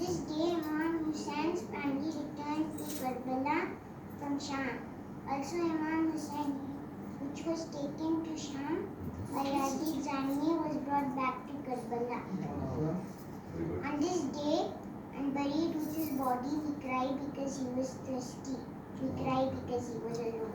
This day Imam Hussein's family returned to Karbala from Sham. Also Imam Hussein, which was taken to Sham by Yazid Zani, was brought back to Karbala. On this day, and buried with his body, we cried because he was thirsty. We cried because he was alone.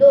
2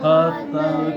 72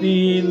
3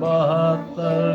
72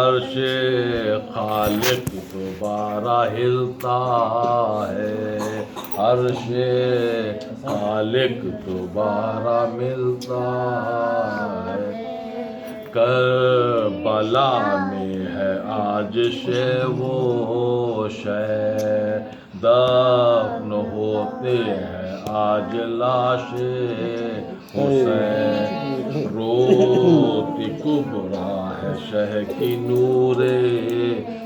عرش خالق دوبارہ ہلتا ہے، عرش خالق دوبارہ ملتا ہے، کربلا میں ہے آج شے وہ شے، دفن ہوتے ہیں آج لاش حسین، روتی کبریٰ ہے شہ کی نور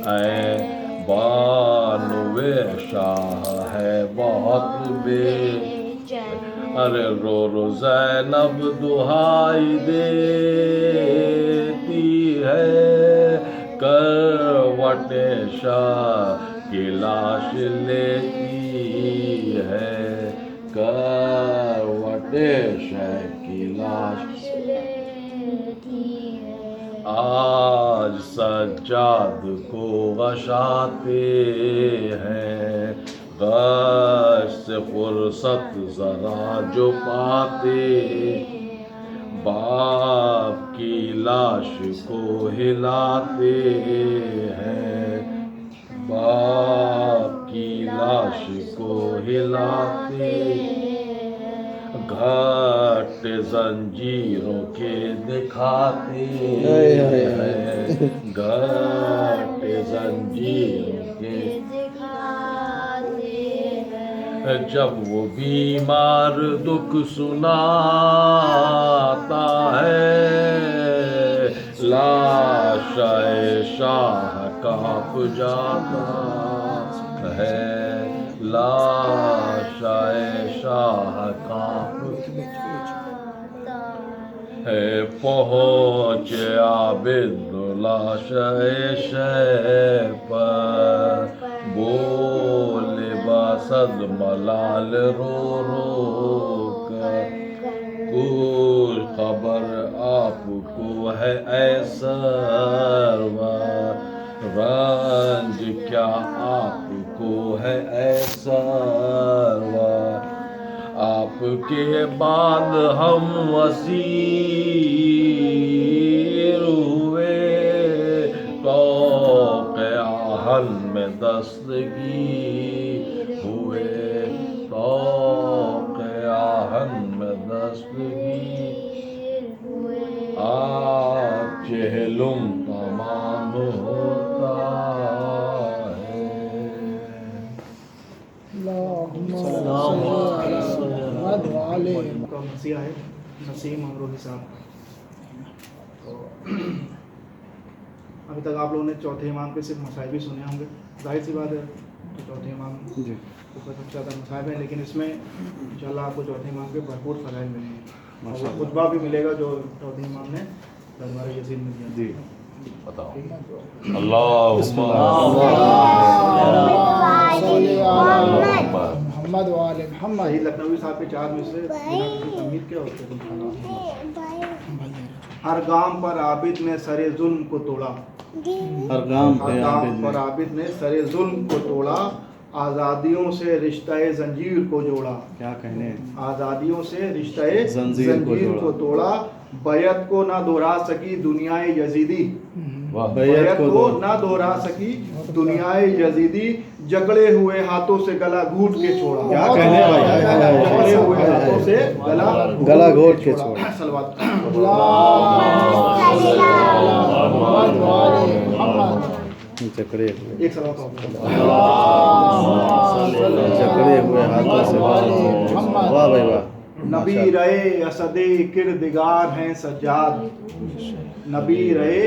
عین، بانوِ شاہ ہے بہت بے چین، ارے رو رو زینب دہائی دیتی ہے، کروٹ شاہ کی لاش لیتی ہے، کروٹ شاہ کی لاش لیتی ہے، آج سجاد کو غشاتے ہیں، غش سے فرصت ذرا جو پاتے، باپ کی لاش کو ہلاتے ہیں، باپ کی لاش کو ہلاتے ہیں، گھٹ زنجیروں کے دکھاتے ہیں، گھٹ زنجیروں کے دکھاتے ہیں، جب وہ بیمار دکھ سناتا ہے، لاش شاہ کانپ جاتا ہے، لاش شاہ کانپ جاتا ہے، پہنچ عابد لاش شہ پر، بولے باسد ملال رو رو کر، کچھ خبر آپ کو ہے اے سرور، رنج کیا آپ کو ہے اے سرور، آپ کے بعد ہم اسیر ہوئے، طوق آہن میں دستگیر ہوئے، طوق آہن میں دستگیر ہوئے، آج چہلم تمام ہوتا ہے۔ اللہم صلی محمد وعلى کا مسیح ہے نسیم امروہی صاحب۔ تو ابھی تک آپ لوگوں نے چوتھے امام کے صرف مصائب ہی سنے ہوں گے، ظاہر سی بات ہے تو چوتھے امام کو بہت زیادہ مصائب ہیں، لیکن اس میں انشاءاللہ آپ کو چوتھے امام کے بھرپور فضائل ملیں گے، اور وہ خطبہ بھی ملے گا جو چوتھے امام نے دربار یزید میں دیا۔ جی بتاؤ۔ اللہم محمد وعلى محمد۔ یہ لکھنوی صاحب کے 4 میں سے بنا کسی تمہید کے ہوتے ہیں۔ ہر گام پر عابد نے سر ظلم کو توڑا، ہر گام پر عابد نے سر ظلم کو توڑا، آزادیوں سے رشتہ زنجیر کو جوڑا، کیا کہنے، آزادیوں سے رشتہ زنجیر کو توڑا، بیعت کو نہ دہرا سکی دنیائے یزیدی، بیعت کو نہ دہرا سکی دنیائے یزیدی، جکڑے ہوئے ہاتھوں سے گلا گھوٹ کے چھوڑا، کیا کہنے بھائی، جکڑے ہوئے ہاتھوں سے گلا گھوٹ کے چھوڑا۔ صلوات۔ محمد وعلى محمد۔ جکڑے ہوئے، ایک صلوات ہو۔ جکڑے ہوئے ہاتھوں سے، واہ بھائی واہ۔ نبی رہے اسد کردگار ہیں سجاد، نبی رہے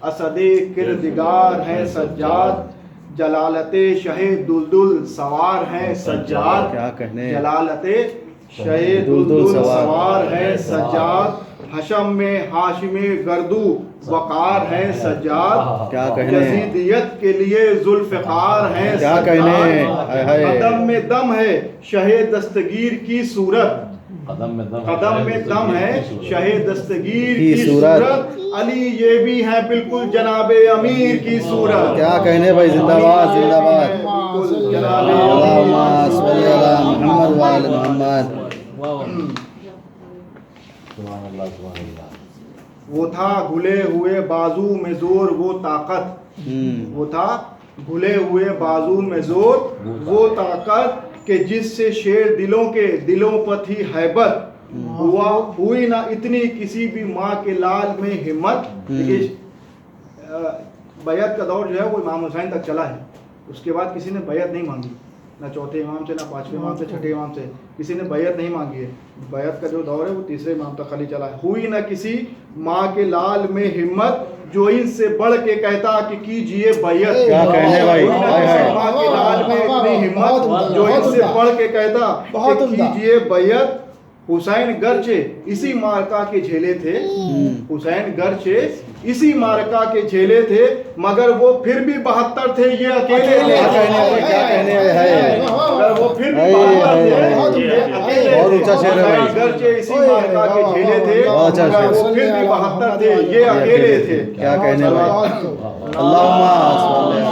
اسد کردگار ہیں سجاد، جلالت شہ دلدل سوار ہیں سجاد، کیا کہنے، جلالت شہ دلدل سوار ہیں سجاد، حشم میں ہاشم گردو وقار ہیں سجاد، کیا کہنے، یزیدیت کے لیے ذوالفقار ہیں کیا کہنے، ہائے ہائے۔ قدم میں دم ہے شہ دستگیر کی صورت، قدم میں دم ہے شہ دستگیر کی صورت، علی یہ بھی ہے بالکل جناب امیر کی صورت، کیا کہنے بھائی، زندہ باد زندہ باد۔ بالکل جناب اللہم امیر کی صلی علی محمد وعلی محمد۔ سبحان اللہ سبحان اللہ۔ وہ تھا گھلے ہوئے بازو میں زور وہ طاقت، وہ تھا گھلے ہوئے بازو میں زور وہ طاقت کہ جس سے شیر دلوں کے دلوں پر تھی ہیبت، ہوئی نہ اتنی کسی بھی ماں کے لال میں ہمت۔ بیعت کا دور جو ہے وہ امام حسین تک چلا ہے، اس کے بعد کسی نے بیعت نہیں مانگی، نہ چوتھے امام سے، نہ پانچویں امام سے، چھٹے امام سے، کسی نے بیعت نہیں مانگی ہے۔ بیعت کا جو دور ہے وہ تیسرے امام تک خالی چلا ہے۔ ہوئی نہ کسی ماں کے لال میں ہمت جو ان سے بڑھ کے کہتا کہ کیجئے بیعت۔ کیا کہنے بھائی، ہوئی نہ کسی ماں کے لال میں اتنی ہمت جو ان سے بڑھ کے کہتا کہ کیجئے بیعت۔ حسین گرچہ اسی مارکا کے جھیلے تھے، حسین گرچہ اسی مارکا کے جھیلے تھے، مگر وہ پھر بھی 72 تھے، یہ اکیلے تھے۔ کیا کہنے ہیں، مگر وہ پھر بھی 72 تھے، بہت اونچا شعر ہے بھائی۔ گرچہ اسی مارکا کے جھیلے تھے، مگر وہ پھر بھی 72 تھے، یہ اکیلے تھے۔ کیا کہنے بھائی، اللہم صلی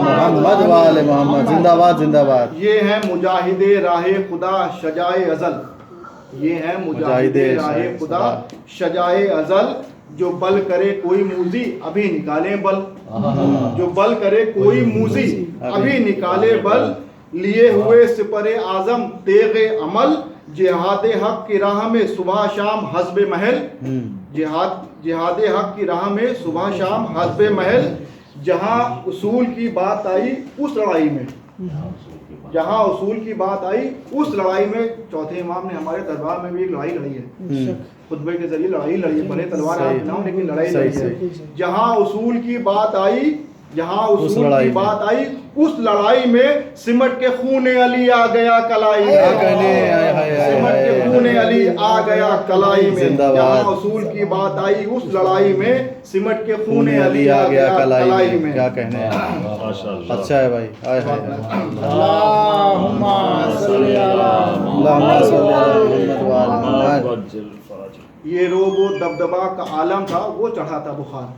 محمد وآل محمد، زندہ باد زندہ باد۔ یہ ہے مجاہد راہ خدا شجائے ازل، یہ ہے مجاہد راہ خدا شجائے ازل، جو بل کرے کوئی موزی ابھی نکالے بل، جو بل کرے کوئی موزی ابھی نکالے بل، لیے ہوئے سپر اعظم تیغ عمل، جہاد حق کی راہ میں صبح شام حسب محل، جہاد حق کی راہ میں صبح شام حسب محل، جہاں اصول کی بات آئی اس لڑائی میں، جہاں اصول کی بات آئی اس لڑائی میں۔ چوتھے امام نے ہمارے دربار میں بھی ایک لڑائی لڑی ہے، خطبے کے ذریعے لڑائی لڑی ہے، بھلے تلوار ہاتھ میں نہ ہو لیکن لڑائی لڑی ہے۔ جہاں اصول کی بات آئی، جہاں اصول کی بات آئی اس لڑائی میں سمٹ کے خون علی آ گیا کلائی میں، سمٹ کے خون علی آ گیا کلائی میں، جہاں اصول کی بات آئی اس لڑائی میں سمٹ کے خون علی آ گیا کلائی میں۔ کیا کہنے ہیں، اچھا ہے بھائی، آئے ہائے اللہم صلی علی محمد وآل محمد۔ یہ روب و دبدبا کا عالم تھا، وہ چڑھا تھا بخار،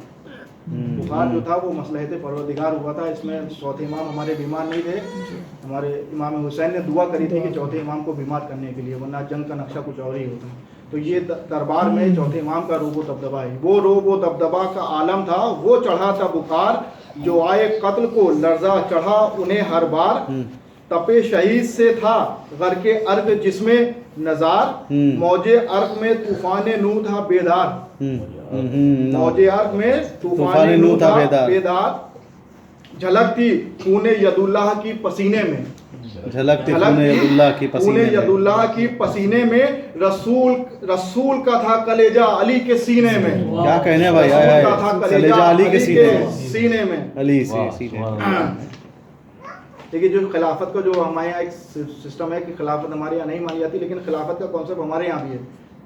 بخار جو تھا وہ مصلحت پروردگار ہوا تھا۔ اس میں چوتھے امام ہمارے بیمار نہیں تھے، ہمارے امام حسین نے دعا کری تھی کہ چوتھے امام کو بیمار کرنے کے لیے، ورنہ جنگ کا نقشہ کچھ اور ہی ہوتا۔ تو یہ دربار میں چوتھے امام کا روب و دبدبا ہے، وہ روب و دبدبا کا عالم تھا، وہ چڑھا تھا بخار، جو آئے قتل کو لرزہ چڑھا انہیں ہر بار، تپے شہید سے تھا غرق ارگ جس میں نظار، موج ارگ میں طوفان نو تھا بیدار، موج ارگ میں طوفان نو تھا بیدار، جھلکتی خون ید اللہ کی پسینے میں، جھلکتی خون ید اللہ کی خون پسینے ید میں، اللہ کی پسینے میں، رسول کا تھا کلیجہ علی کے سینے میں، کیا کہنے بھائی، آئے رسول کا تھا ہائے، کلیجہ علی کے سینے میں۔ علی سے سینے میں۔ دیکھیے جو خلافت کا جو ہمارے یہاں ایک سسٹم ہے کہ خلافت ہمارے یہاں نہیں مانی جاتی، لیکن خلافت کا کانسیپٹ ہمارے یہاں بھی ہے،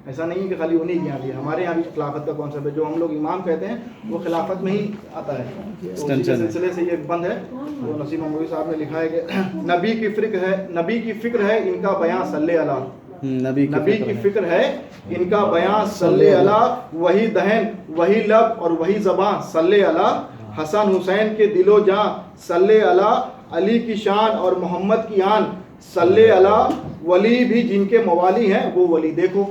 ایسا نہیں ہے کہ خالی انہیں کے یہاں بھی ہے، ہمارے یہاں بھی خلافت کا کانسیپٹ ہے، جو ہم لوگ امام کہتے ہیں وہ خلافت میں ہی آتا ہے۔ تو اسی کے سلسلے سے یہ بند ہے، وہ نسیم اموی صاحب نے لکھا ہے کہ نبی کی فکر ہے ان کا بیان صلی اللہ، نبی کی فکر ہے ان کا بیان صلی اللہ، وہی دہن وہی لب اور وہی زبان صلی اللہ، حسن حسین کے دل و جاں صلی اللہ، علی کی شان اور محمد کی آن صلی اللہ، ولی بھی جن کے موالی ہیں وہ ولی دیکھو،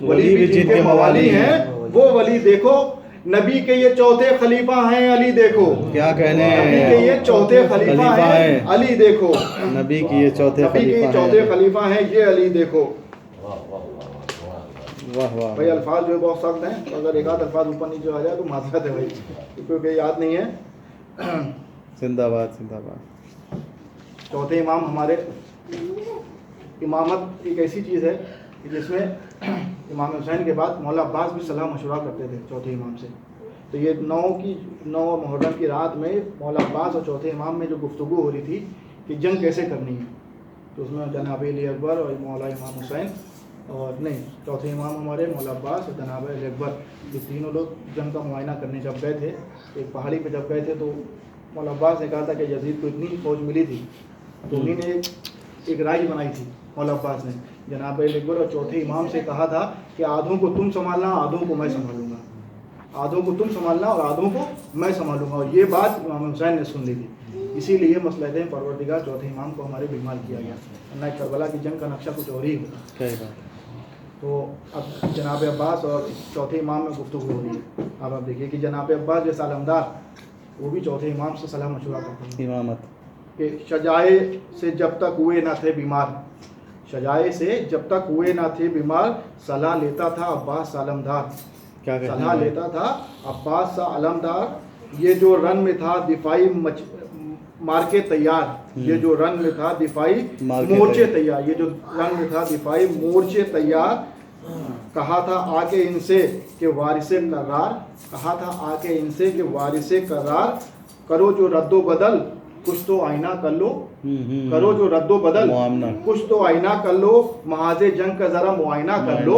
ولی بھی جن کے موالی ہیں وہ ولی دیکھو، نبی کے یہ چوتھے خلیفہ ہیں علی دیکھو، کیا کہنے ہیں، نبی کے یہ چوتھے خلیفہ ہیں علی دیکھو، نبی کی یہ چوتھے خلیفہ ہیں یہ علی دیکھو۔ واہ واہ بھائی الفاظ جو بہت سخت ہیں، تو اگر ایک آدھ الفاظ اوپر نیچے آ جائے تو معذرت ہے بھائی، کیونکہ یاد نہیں ہے۔ زندہ باد زندہ باد۔ چوتھے امام ہمارے، امامت ایک ایسی چیز ہے کہ جس میں امام حسین کے بعد مولا عباس بھی صلاح مشورہ کرتے تھے چوتھے امام سے۔ تو یہ 9 محرم کی رات میں مولا عباس اور چوتھے امام میں جو گفتگو ہو رہی تھی کہ جنگ کیسے کرنی ہے، تو اس میں جناب علی اکبر اور مولا امام حسین اور نہیں چوتھے امام ہمارے مولا عباس اور جناب علی اکبر، یہ تینوں لوگ جنگ کا معائنہ کرنے جب گئے تھے، ایک پہاڑی پہ جب گئے تھے تو مولا عباس نے کہا تھا کہ یزید کو اتنی فوج ملی تھی، تو انہیں نے ایک رائے بنائی تھی مولا عباس نے، جناب علی اکبر اور چوتھے امام سے کہا تھا کہ آدھوں کو تم سنبھالنا، آدھوں کو میں سنبھالوں گا، آدھوں کو تم سنبھالنا اور آدھوں کو میں سنبھالوں گا، اور یہ بات امام حسین نے سن لی تھی، اسی لیے مصلحت پروردگار چوتھے امام کو ہمارے بیمار کیا گیا، ورنہ کربلا کی جنگ کا نقشہ کچھ اور ہی ہوتا۔ تو اب جناب عباس اور چوتھے امام میں گفتگو ہو رہی ہے. اب آپ دیکھیے کہ جناب عباس جیسا علمدار وہ بھی چوتھے امام سے صلاح مشورہ کرتے ہیں امامت. کہ شجاعے سے جب تک ہوئے نہ تھے بیمار، شجاعے سے جب تک ہوئے نہ تھے بیمار، صلاح لیتا تھا عباس علمدار. کیا کہتے صلاح ہیں؟ لیتا تھا عباس سا علمدار. یہ جو رن میں تھا دفاعی مار کے تیار، یہ جو رن میں تھا دفاعی مورچے تیار، یہ جو رن میں تھا دفاعی مورچے تیار. کہا تھا آ کے ان سے کہ وارث قرار، کہا تھا آ کے ان سے کہ وارث قرار. کرو جو رد و بدل کچھ تو آئینہ کر لو، کرو جو رد و بدل کچھ تو آئینہ کر لو. محاذ جنگ کا ذرا معائنہ کر لو،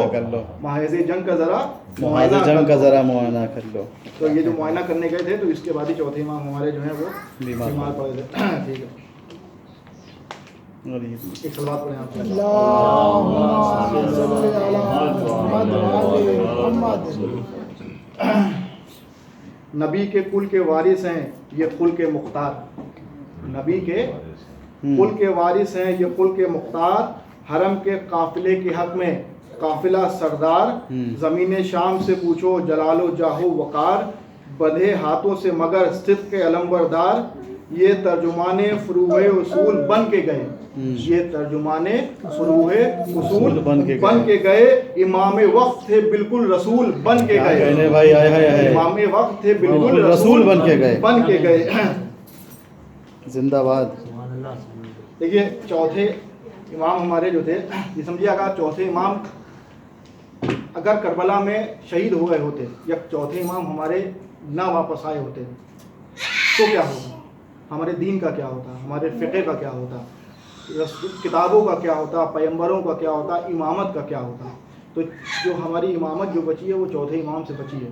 محاذ جنگ کا ذرا معائنہ کر لو. تو یہ جو معائنہ کرنے گئے تھے تو اس کے بعد ہی چوتھے امام ہمارے جو ہیں وہ بیمار پڑے تھے. ٹھیک ہے، ایک سلوات پڑھیں آپ. اللهم صل على محمد وعلى محمد. نبی کے کل کے وارث ہیں یہ کل کے مختار، نبی کے کل کے وارث ہیں یہ کل کے مختار. حرم کے قافلے کے حق میں قافلہ سردار. زمین شام سے پوچھو جلال و جاہ و وقار. بندھے ہاتھوں سے مگر صدق کے علمبردار. یہ ترجمان فروع اصول بن کے گئے، یہ ترجمان فروع اصول بن کے گئے. امام وقت تھے بالکل رسول بن کے گئے، امام وقت تھے بالکل رسول بن کے گئے. زندہ باد. دیکھیے چوتھے امام ہمارے جو تھے، یہ سمجھیے اگر چوتھے امام اگر کربلا میں شہید ہوئے ہوتے یا چوتھے امام ہمارے نہ واپس آئے ہوتے تو کیا ہوتا؟ ہمارے دین کا کیا ہوتا، ہمارے فقہ کا کیا ہوتا، کتابوں کا کیا ہوتا، پیغمبروں کا کیا ہوتا، امامت کا کیا ہوتا. تو جو ہماری امامت جو بچی ہے وہ چوتھے امام سے بچی ہے.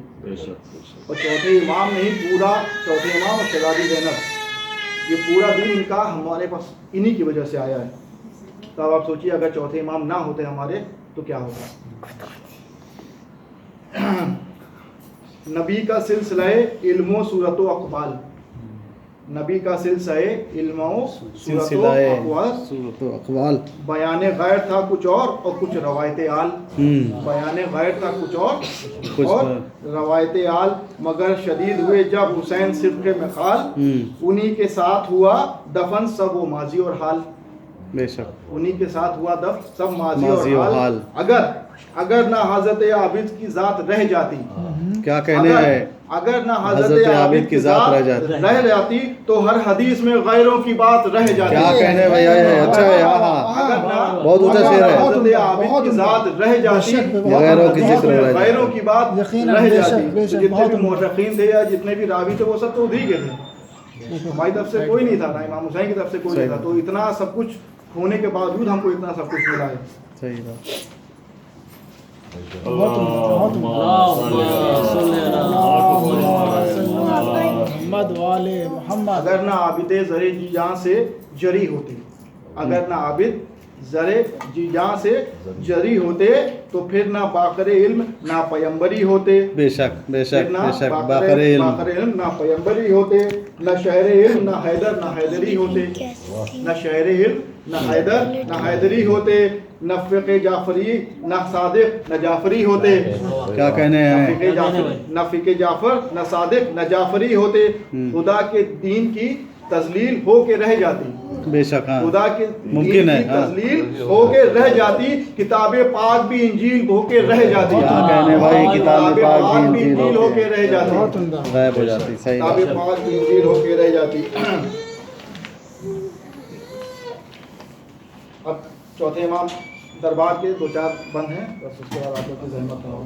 اور چوتھے امام نہیں، پورا چوتھے امام اور شہزادی زینب، یہ پورا دین ان کا ہمارے پاس انہی کی وجہ سے آیا ہے. تو اب آپ سوچیے اگر چوتھے امام نہ ہوتے ہمارے تو کیا ہوتا. نبی کا سلسلہ علم و صورت و اقبال، نبی کا سلسلہ علم و صورت و اقبال. بیان غیر تھا کچھ اور کچھ روایت آل. بیان غیر تھا کچھ اور روایت آل. مگر شدید ہوئے جب حسین صدق مقال، انہی کے ساتھ ہوا دفن سب و ماضی اور حال. بے شک انہی کے ساتھ ہوا دفن سب ماضی اور حال. اگر نہ حضرت عابد کی ذات رہ جاتی، کیا کہنے ہے، اگر نہ حضرت عابد کی ذات رہ جاتی تو ہر حدیث میں غیروں کی بات رہ جاتی. کیا کہنے بھائی، اچھا ہے، اگر نہ بہت اونچا شعر ہے. حضرت عابد کی ذات رہ جاتی، غیروں کی ذکر رہ جاتی، غیروں کی بات رہ جاتی. جتنے بھی مورخین تھے یا جتنے بھی راوی تھے وہ سب تو ادھر کے تھے، ہماری طرف سے کوئی نہیں تھا، نہ امام حسین کی طرف سے کوئی نہیں تھا. تو اتنا سب کچھ ہونے کے باوجود ہم کو اتنا سب کچھ ملا ہے. صحیح بات. محمد والے محمد. اگر نہ عابد زرے جی جہاں سے جری ہوتے، اگر نہ عابد زرے جی جہاں سے جری ہوتے تو پھر نہ باقر علم نہ پیمبری ہوتے. بے شک بے شک بے شک. باقر علم نہ پیمبری ہوتے. نہ شہر علم نہ حیدر نہ حیدری ہوتے. نہ شہر علم نہ حیدر نہ حیدری ہوتے. نہ فقہ جعفری نہ صادق نہ جعفری ہوتے. کیا کہنے ہیں، نہ فقہ جعفر نہ صادق نہ جعفری ہوتے. خدا کے دین کی تذلیل ہو کے رہ جاتی. بے شک. ہاں خدا کے ممکن ہے، تذلیل ہو کے رہ جاتی. کتاب پاک بھی انجیل ہو کے رہ جاتی. کیا کہنے بھائی، کتاب پاک بھی انجیل ہو کے رہ جاتی، غائب ہو جاتی. صحیح کتاب بات. پاک بھی انجیل ہو کے رہ جاتی. اب چوتھے امام دربار کے دو چار بند ہیں، بس اس کے بعد آپ لوگ کی زحمت نہ ہو.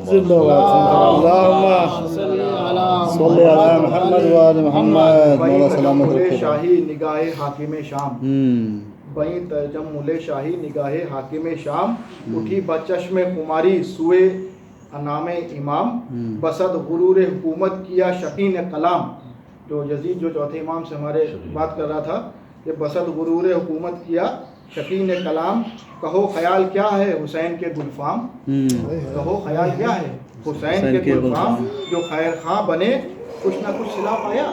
زندہ باد. اللہم صلی علی محمد وآل محمد. مولا سلامت رکھے. شاہی نگاہ حاکم شام، بہیں ترجم ملے شاہی نگاہ حاکم شام. اٹھی بچشم کماری سوئے انام امام. بسد غرور حکومت کیا شقین کلام. جو یزید جو چوتھے امام سے ہمارے بات کر رہا تھا، کہ بسد غرور حکومت کیا شقین کلام. کہو خیال کیا ہے حسین کے گلفام، کہو خیال کیا ہے حسین کے گلفام. جو خیر خواہ بنے کچھ نہ کچھ صلہ پایا،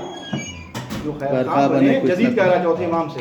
جو خیر خواہ بنے. جدید کہہ رہا ہے چوتھے امام سے،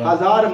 1000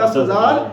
10,000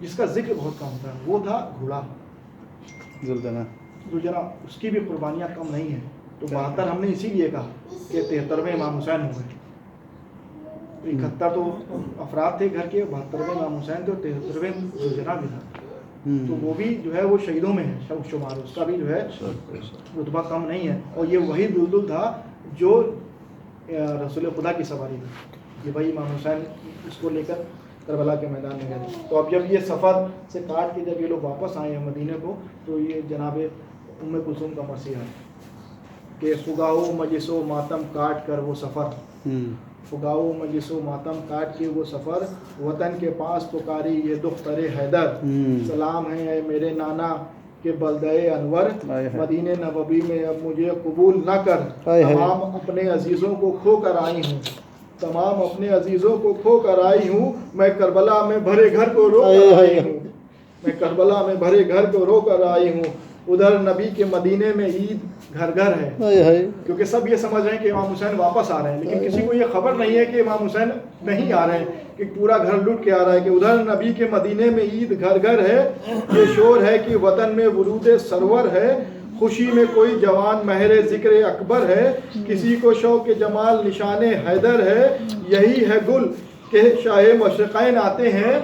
جس کا ذکر بہت کم ہوتا ہے، وہ تھا گھوڑا زلجنا ذوالجنا، اس کی بھی قربانیاں کم نہیں ہیں. تو 72 ہم نے اسی لیے کہا کہ 73ویں امام حسین ہو گئے. 71 تو افراد تھے گھر کے، 72ویں امام حسین تھے اور 73ویں ذوالجنا بھی تھا. تو وہ بھی جو ہے وہ شہیدوں میں ہے شمار، اس کا بھی جو ہے رتبہ کم نہیں ہے. اور یہ وہی دلدل تھا جو رسول خدا کی سواری تھی. یہ وہی امام حسین اس کو لے کر کربلا کے میدان میں گئے. تو اب جب یہ سفر سے کاٹ کے جب یہ لوگ واپس آئے ہیں مدینے کو، تو یہ جناب ام کلثوم کا مرثیہ ہے کہ فگاؤ مجلس و ماتم کاٹ کر وہ سفر، فگاؤ مجلس و ماتم کاٹ کے وہ سفر، وطن کے پاس پکاری یہ دختر حیدر، سلام ہے اے میرے نانا کہ بلدے انور، مدینہ نبوی میں اب مجھے قبول نہ کر، تمام اپنے عزیزوں کو کھو کر آئی ہوں، تمام اپنے عزیزوں کو کھو کر آئی ہوں، میں کربلا میں بھرے گھر کو رو کر آئی ہوں، میں کربلا میں بھرے گھر کو رو کر آئی ہوں. ادھر نبی کے مدینے میں عید گھر گھر ہے، کیونکہ سب یہ سمجھ رہے ہیں کہ امام حسین واپس آ رہے ہیں، لیکن کسی کو یہ خبر نہیں ہے کہ امام حسین نہیں آ رہے ہیں، کہ پورا گھر لٹ کے آ رہا ہے. کہ ادھر نبی کے مدینے میں عید گھر گھر ہے، یہ شور ہے کہ وطن میں ورود سرور ہے، خوشی میں کوئی جوان مہر ذکر اکبر ہے، کسی کو شوق جمال نشان حیدر ہے. یہی ہے گل کہ شاہ مشرقین آتے ہیں،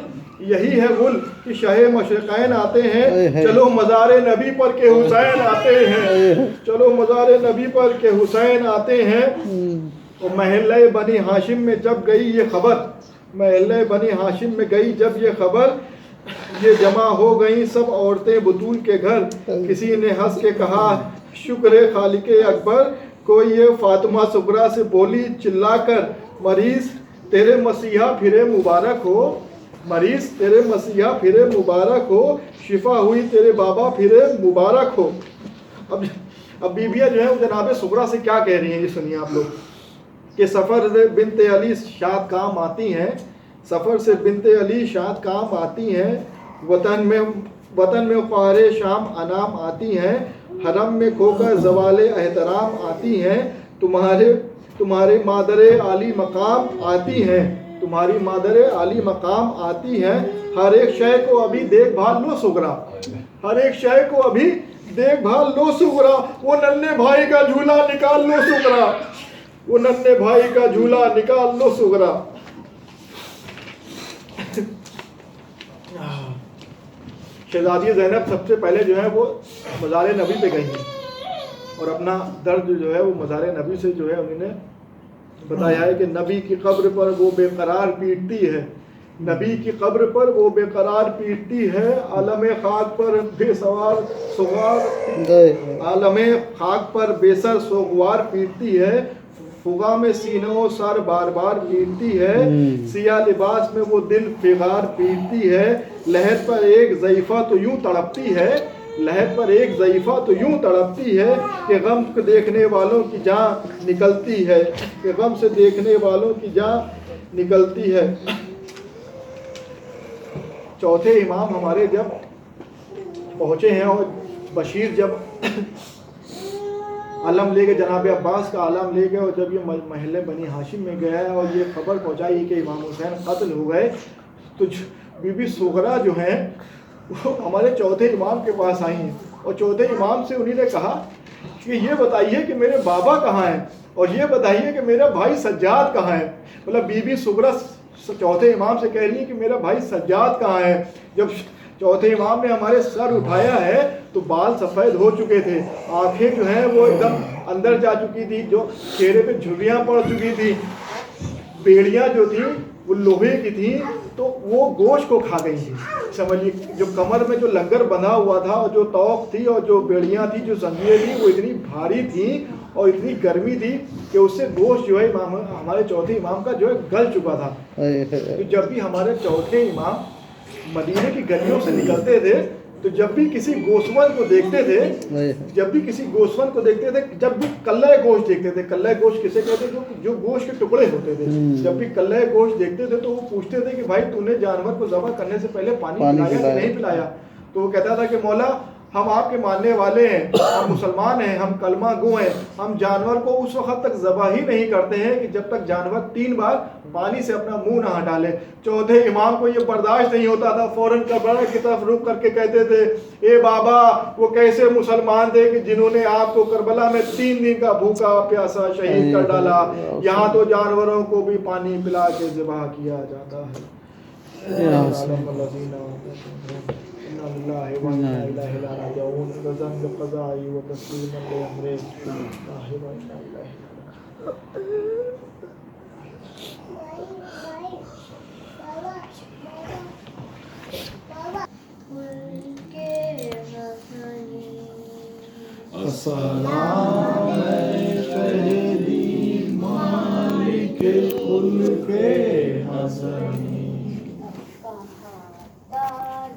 یہی ہے گل کہ شاہ مشرقین آتے ہیں، چلو مزار نبی پر کہ حسین آتے ہیں، چلو مزار نبی پر کہ حسین آتے ہیں. اور محلہ بنی ہاشم میں جب گئی یہ خبر، محلہ بنی ہاشم میں گئی جب یہ خبر، یہ جمع ہو گئیں سب عورتیں بطول کے گھر. کسی نے ہنس کے کہا شکر خالق اکبر، کوئی یہ فاطمہ صغریٰ سے بولی چلا کر، مریض تیرے مسیحا پھرے مبارک ہو، مریض تیرے مسیحا پھرے مبارک ہو، شفا ہوئی تیرے بابا پھرے مبارک ہو. اب بیبیاں جو ہیں جناب صغریٰ سے کیا کہہ رہی ہیں، یہ سنیے آپ لوگ. کہ سفر سے بنت علی شاد کام آتی ہیں، سفر سے بنت علی شاد کام آتی ہیں، وطن میں خوار شام انام آتی ہیں، حرم میں کھو کر زوال احترام آتی ہیں، تمہارے مادر عالی مقام آتی ہیں، تمہاری مادر عالی مقام آتی ہیں. ہر ایک شے کو ابھی دیکھ بھال لو صغریٰ، ہر ایک شے کو ابھی دیکھ بھال لو صغریٰ، وہ ننھے بھائی کا جھولا نکال لو صغریٰ، وہ ننھے بھائی کا جھولا نکال لو صغریٰ. شہزادی زینب سب سے پہلے جو ہے وہ مزار نبی پہ گئی ہیں، اور اپنا درد جو ہے وہ مزار نبی سے جو ہے انہوں نے بتایا ہے کہ نبی کی قبر پر وہ بے قرار پیٹتی ہے، نبی کی قبر پر وہ بے قرار پیٹتی ہے، عالم خاک پر بے سوار سوار، عالم خاک پر بے سر سوگوار پیٹتی ہے، فغا میں سینوں سر بار بار پیٹتی ہے، سیاہ لباس میں وہ دل فغار پیٹتی ہے. لہر پر ایک ضعیفہ تو یوں تڑپتی ہے، لہر پر ایک ضعیفہ تو یوں تڑپتی ہے کہ غم کو دیکھنے والوں کی جان نکلتی ہے، کہ غم سے دیکھنے والوں کی جان نکلتی ہے. چوتھے امام ہمارے جب پہنچے ہیں اور بشیر جب علم لے گئے، جناب عباس کا علم لے گئے، اور جب یہ محلہ بنی ہاشم میں گیا ہے اور یہ خبر پہنچائی کہ امام حسین قتل ہو گئے، تو بی بی صغریٰ جو ہیں وہ ہمارے چوتھے امام کے پاس آئی ہیں، اور چوتھے امام سے انہوں نے کہا کہ یہ بتائیے کہ میرے بابا کہاں ہیں، اور یہ بتائیے کہ میرا بھائی سجاد کہاں ہے. مطلب بی بی صغریٰ چوتھے امام سے کہہ رہی ہے کہ میرا بھائی سجاد کہاں ہے. جب چوتھے امام نے ہمارے سر اٹھایا ہے تو بال سفید ہو چکے تھے، آنکھیں جو ہیں وہ ایک دم اندر جا چکی تھی، جو چہرے پہ جھریاں پڑ چکی تھی، بیڑیاں جو تھیں وہ لوہے کی تھیں تو وہ گوشت کو کھا گئی تھی. سمجھیے جو کمر میں جو لنگر بندھا ہوا تھا اور جو توق تھی اور جو بیڑیاں تھیں، جو زنجیریں تھیں، وہ اتنی بھاری تھیں اور اتنی گرمی تھی کہ اس سے گوشت جو ہے ہمارے چوتھے امام کا جو ہے گل چکا تھا. تو جب بھی ہمارے چوتھے امام مدینے کی گلیوں سے نکلتے تھے تو جب بھی کسی گوسفند کو دیکھتے تھے، جب بھی کسی گوسفند کو دیکھتے تھے، جب بھی کلہ گوشت دیکھتے تھے، کلہ گوشت کسے کہتے تھے؟ جو گوشت کے ٹکڑے ہوتے تھے، جب بھی کلہ گوشت دیکھتے تھے تو وہ پوچھتے تھے کہ بھائی تو نے جانور کو ذبح کرنے سے پہلے پانی پلایا کہ نہیں پلایا؟ تو وہ کہتا تھا کہ مولا ہم آپ کے ماننے والے ہیں، ہم مسلمان ہیں، ہم کلمہ گو ہیں، ہم جانور کو اس وقت تک ذبح ہی نہیں کرتے ہیں کہ جب تک جانور 3 بار پانی سے اپنا منہ نہ ہٹا لے۔ چوتھے امام کو یہ برداشت نہیں ہوتا تھا، فوراً کربلا کی طرف رخ کر کے کہتے تھے اے بابا وہ کیسے مسلمان تھے کہ جنہوں نے آپ کو کربلا میں 3 دن کا بھوکا پیاسا شہید کر ڈالا، یہاں تو جانوروں کو بھی پانی پلا کے ذبح کیا جاتا ہے۔ السلام شہدی مالک ملک حسنی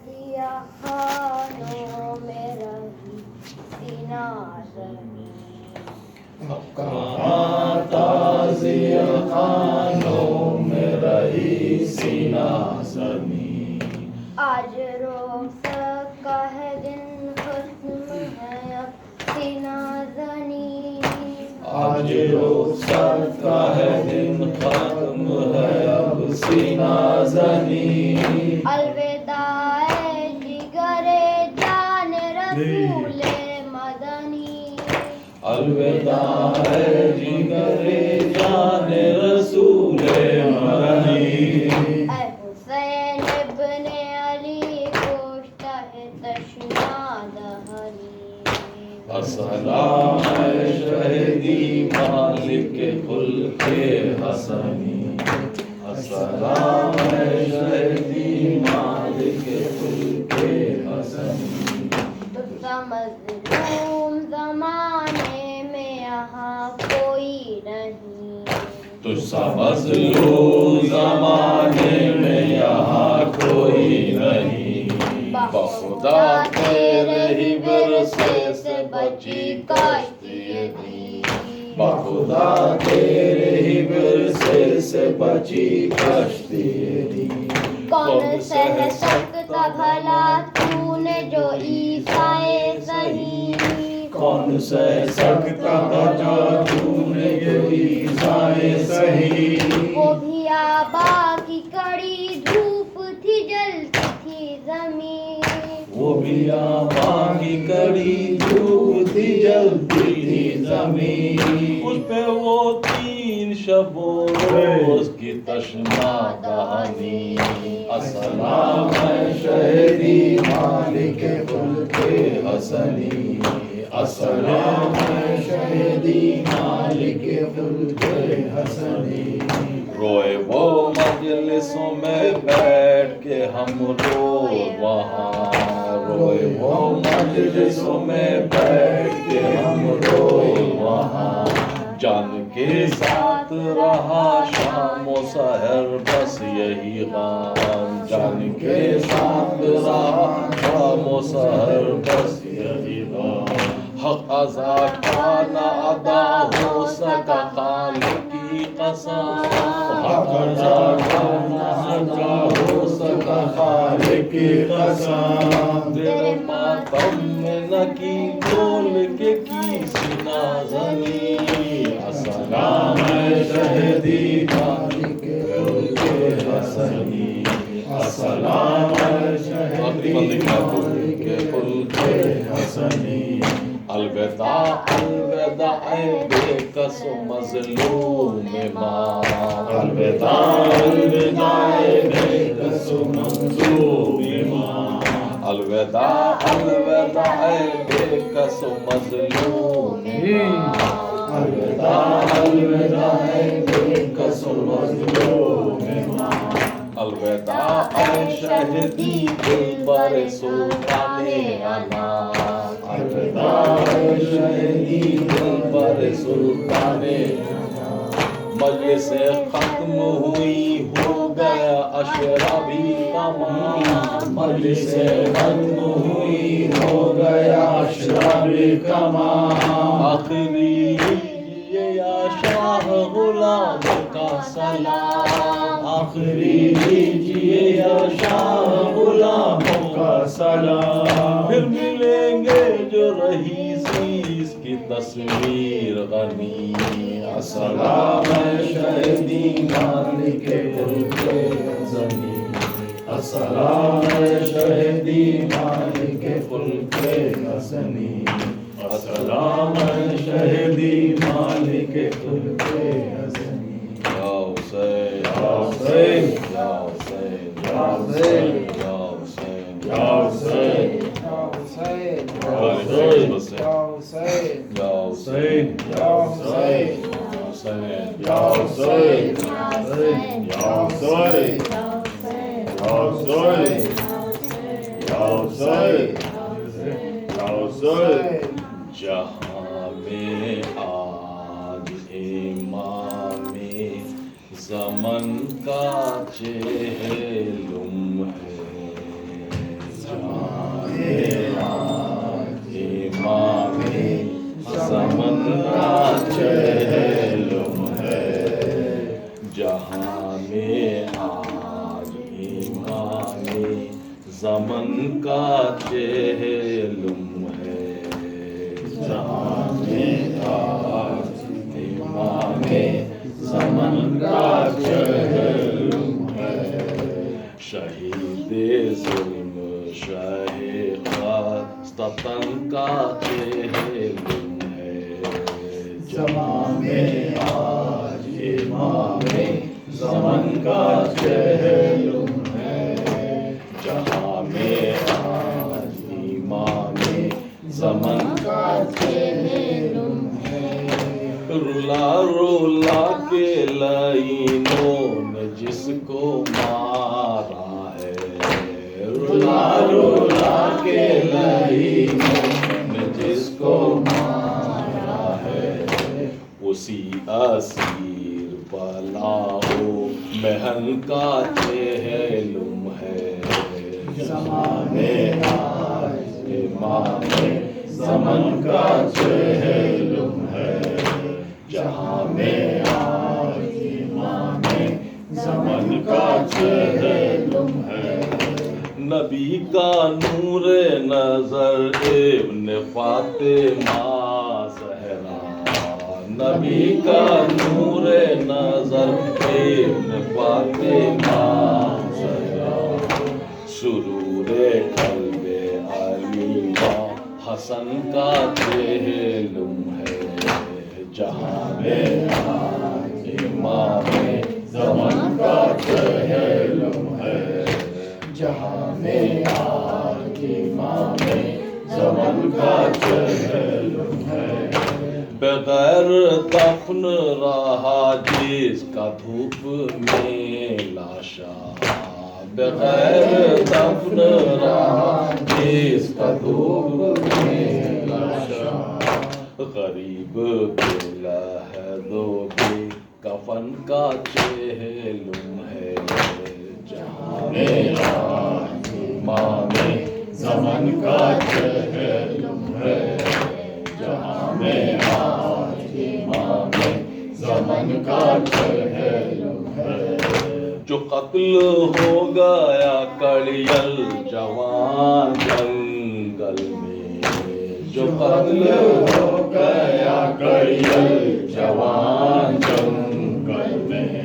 دیا خانوں میں رہی سینا زمین تازیہ خانوں میں رہی سینہ زمین آج روز کا ہے دن ختم ہے اب سینا زنی آج رخصت کا ہے دن ختم ہے اب سینہ زنی الوداع جگر جان رسول مدنی الوداع جگر جان رسول مدنی اے حسین ابن علی پوچھتا ہے تشنا دہنی السلام شہدی مالک ملک حسنی السلام شہدی مالک ملک حسنی تجھا مظلوم زمانے میں یہاں کوئی نہیں تجھ سا مظلوم زمانے میں یہاں کوئی نہیں بخدا تیرے ہی ورثے سے بچی کشتی دی بخدا تیرے ہی ورثے سے بچی کشتی دی کون سہ سکتا بھلا تو نے جو عیسیٰ صحیح کون سہ سکتا بھلا تو نے جو عیسیٰ صحیح وہ بھی آبا کی کڑی دھوپ تھی جلتی تھی زمین وہ بھی آبا کی کڑی دھوپ تھی جلتی تھی زمین اس پہ وہ 3 شب و روز کی تشنا دہانی السلام شہدی مالک ملک حسنی السلام شہدی مالک ملک حسنی روئے وہ مجلسوں میں بیٹھ کے ہم روئے وہاں روئے وہ مجلسوں میں بیٹھ کے ہم روئے وہاں جان کے ساتھ رہا شام و سحر بس یہی غام جان کے ساتھ رہا شام و سحر بس یہی غام حق ادا کا نہ ادا ہو سکا خالق کی قسم حق ادا کا نہ ادا ہو سکا خالق کی قسم تیرے ماتم میں نہ کی ڈول کے کی سینہ زنی السلام شہدی مالک ملک حسنی السلام شہدی مالک ملک حسنی الوداع الوداع بے کس مظلوم ماں الوداع الوداع بے کس مظلوم ماں الوداع الوداع بے کس مظلوم ماں الوداع الوداع بے کس مظلوم ماں الوداع شہدی دلبر سلطان انا الوداع شہدی دلبر سلطان انا مجلس ختم ہوئی ہو گیا اشرابی کماں مجلس ختم ہوئی ہو گیا اشرابی کماں آخری یا شاہ غلام کا سلام آخری لیجیے یا شاہ غلاموں کا سلام. پھر ملیں گے جو رہی اس کی تصویر غنی. السلام شہدی مالک ملک زمین. السلام شہدی مالک ملک حسنی. السلام شہدی مالک ملک حسنی. یا حسین یا حسین یا حسین یا حسین یا حسین یا حسین یا حسین یا حسین یا حسین یا حسین یا حسین یا حسین جہاں میں آج امام زمن کا چہلم ہے. جہاں میں آج امام زمن کا چہلم ہے. جہاں میں آج امام زمن کا چہلم ہے. جہاں میں آج امام زمن کا چہلم ہے. شہید ظلم شاہ ستن کا چہلم ہے. جہاں میں آج امام زمن کا چہلم ہے. جہاں میں آج امام زمن کا چہلم ہے. رلا رلا کے لائنوں نے جس کو مارا ہے. رلا رلا کے لائنوں نے جس کو مارا ہے. اسی اسیر بلاؤ محن کا چہلم ہے. جہاں میں آج امام زمن کا چہلم ہے. جہاں میں آج امام زمن کا چہلم ہے. نبی کا نور نظر ابن فاطمہ زہرا. نبی کا نور نظر ابن فاطمہ زہرا. سرور قلب علی حسن کا چہلم ہے. جہاں میں آج امام زمن کا چہلم ہے. جہاں میں آج امام زمن کا چہلم ہے. بغیر دفن رہا جس کا دھوپ میں لاشا. بغیر دفن رہا جس کا دھوپ میں لاشا. غریب کے لحدوں پہ کفن کا چہلم ہے. جہاں میں آج امام زمن کا چہلم ہے. جہاں میں آج امام زمن کا چہلم ہے. جو قتل ہو گیا کڑیل جوان جنگل میں. جو قتل ہو گیا کڑیل جوان جنگل میں.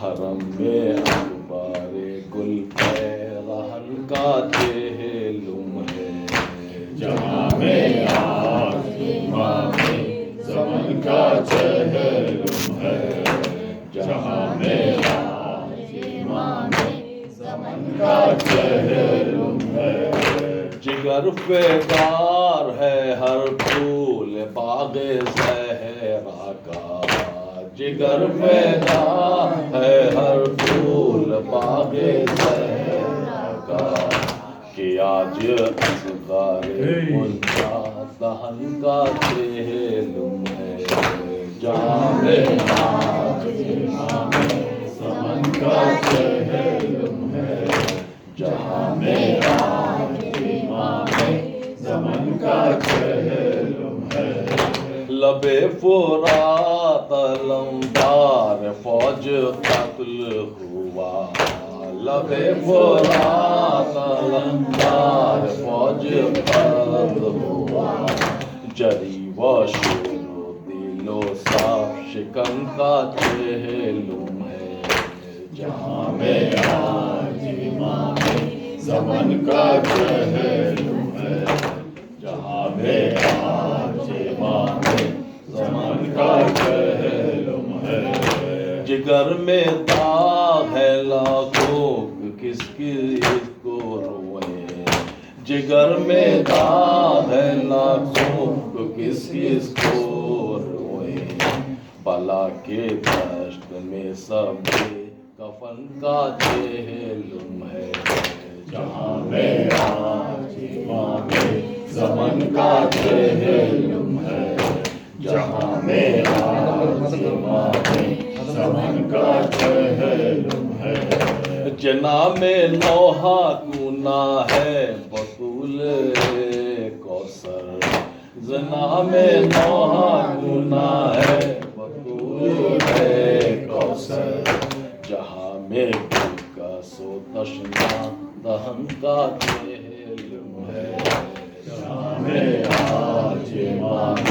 حرم میں اکبر گل پیرہن کا چہلم ہے. جہاں میں آج امام زمن کا چہلم ہے. جہاں میں آج امام زمن کا چہلم ہے. جگر فیدار ہے ہر پھول باغ زہرا کا. جگر فیدار ہے ہر پھول باغ زہرا کا. کہ آج اصغر منشا دہن کا چہلم ہے. جہاں میں آج امام زمن کا چہلم ہے. جہاں میں آج امام زمن کا چہلم ہے. لب فرات لمبار فوج قتل ہوا لب فرات لنگار فوج پر ہوا جری و شور و دل و صاف شکن کا چہلم ہے جہاں میں آج امام زمن کا چہلم ہے جہاں میں آج امام زمن کا چہلم ہے جگر میں داغ ہے لاکھوں کس کس کو روئیں جگر میں داغ ہے لاکھوں کس کس کو روئیں بلا کے دشت میں سب کفن کا چہلم ہے جہاں میں آج امام زمن کا چہلم ہے جہاں میں آج امام زمن کا چہلم ہے جناب میں نوحہ گنا ہے بطول کوثر جناب میں نوحہ گنا ہے بطول کوثر جہاں میں کا سو تشنا دہن کا چہلم ہے جہاں میں آج امام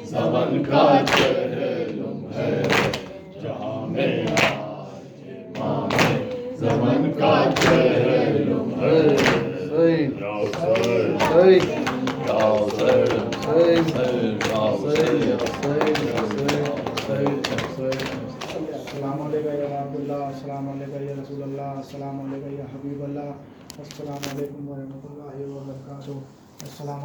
زمن کا چہلم ہے جہاں میں آج امام زمن کا چہلم ہے السلام علیکم یا عبداللہ السلام علیکم یا رسول اللہ السلام علیکم یا حبیب اللہ السلام علیکم ورحمۃ اللہ وبرکاتہ السلام